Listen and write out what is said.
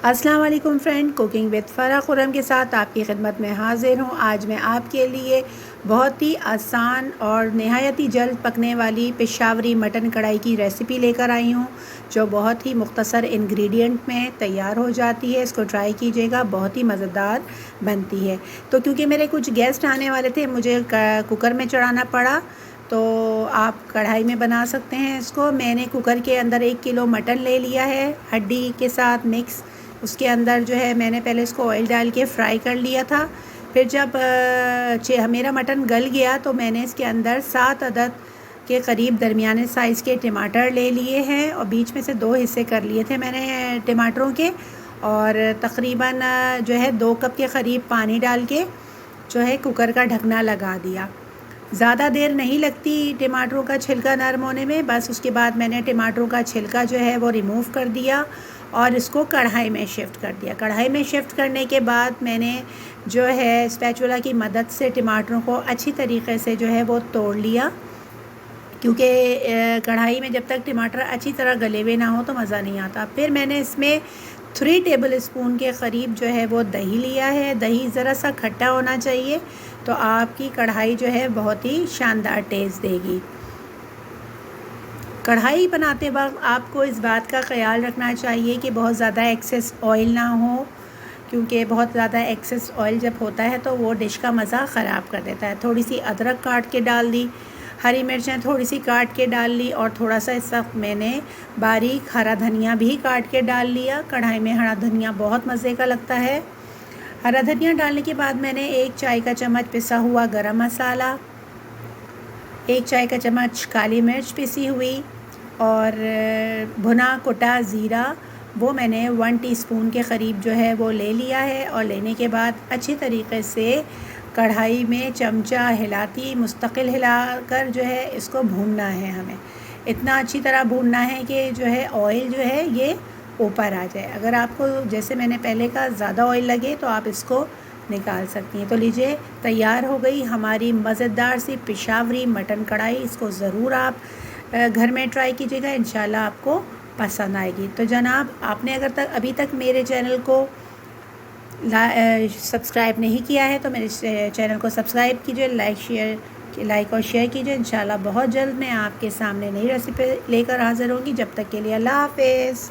अस्सलाम वालेकुम friend, cooking with फ़रा Khurram के साथ आपकी खिदमत में हाज़िर हूँ। आज मैं आपके लिए बहुत ही आसान और नहायत ही जल्द पकने वाली पेशावरी मटन कढ़ाई की रेसिपी लेकर आई हूँ, जो बहुत ही मुख्तसर इंग्रेडिएंट में तैयार हो जाती है। इसको ट्राई कीजिएगा, बहुत ही मज़ेदार बनती है। तो क्योंकि मेरे कुछ गेस्ट आने वाले थे, मुझे कुकर में चढ़ाना पड़ा, तो आप कढ़ाई में बना सकते हैं इसको। मैंने कुकर के अंदर 1 किलो मटन ले लिया है, हड्डी के साथ मिक्स। उसके अंदर जो है मैंने पहले इसको ऑयल डाल के फ्राई कर लिया था। फिर जब मेरा मटन गल गया तो मैंने इसके अंदर 7 अदद के करीब दरमियाने साइज़ के टमाटर ले लिए हैं और बीच में से 2 हिस्से कर लिए थे मैंने टमाटरों के। और तकरीबन जो है 2 कप के करीब पानी डाल के जो है कुकर का ढकना लगा दिया। ज़्यादा देर नहीं लगती टमाटरों का छिलका नरम होने में। बस उसके बाद मैंने टमाटरों का छिलका जो है वो रिमूव कर दिया और इसको कढ़ाई में शिफ्ट कर दिया। कढ़ाई में शिफ्ट करने के बाद मैंने जो है स्पैचुला की मदद से टमाटरों को अच्छी तरीके से जो है वो तोड़ लिया, क्योंकि कढ़ाई में जब तक टमाटर अच्छी तरह गले हुए ना हो तो मज़ा नहीं आता। फिर मैंने इसमें 3 टेबल स्पून के करीब जो है वो दही लिया है। दही ज़रा सा खट्टा होना चाहिए, तो आपकी कढ़ाई जो है बहुत ही शानदार टेस्ट देगी। कढ़ाई बनाते वक्त आपको इस बात का ख़याल रखना चाहिए कि बहुत ज़्यादा एक्सेस ऑयल ना हो, क्योंकि बहुत ज़्यादा एक्सेस ऑयल जब होता है तो वो डिश का मज़ा ख़राब कर देता है। थोड़ी सी अदरक काट के डाल दी, हरी मिर्चें थोड़ी सी काट के डाल ली और थोड़ा सा इस वक्त मैंने बारीक हरा धनिया भी काट के डाल लिया। कढ़ाई में हरा धनिया बहुत मज़े का लगता है। हरा धनिया डालने के बाद मैंने 1 चाय का चम्मच पिसा हुआ गरम मसाला, 1 चाय का चम्मच काली मिर्च पिसी हुई और भुना कुटा ज़ीरा वो मैंने 1 टीस्पून के करीब जो है वो ले लिया है। और लेने के बाद अच्छी तरीके से कढ़ाई में चमचा हिलाती मुस्तकिल हिलाकर जो है इसको भूनना है। हमें इतना अच्छी तरह भूनना है कि जो है ऑयल जो है ये ऊपर आ जाए। अगर आपको, जैसे मैंने पहले का, ज़्यादा ऑयल लगे तो आप इसको निकाल सकती हैं। तो लीजिए, तैयार हो गई हमारी मज़ेदार सी पेशावरी मटन कढ़ाई। इसको ज़रूर आप घर में ट्राई कीजिएगा, इंशाल्लाह आपको पसंद आएगी। तो जनाब, आपने अगर अभी तक मेरे चैनल को सब्सक्राइब नहीं किया है तो मेरे चैनल को सब्सक्राइब कीजिए, लाइक और शेयर कीजिए। इंशाल्लाह बहुत जल्द मैं आपके सामने नई रेसिपी लेकर हाज़िर होंगी। जब तक के लिए अल्लाह हाफ़िज़।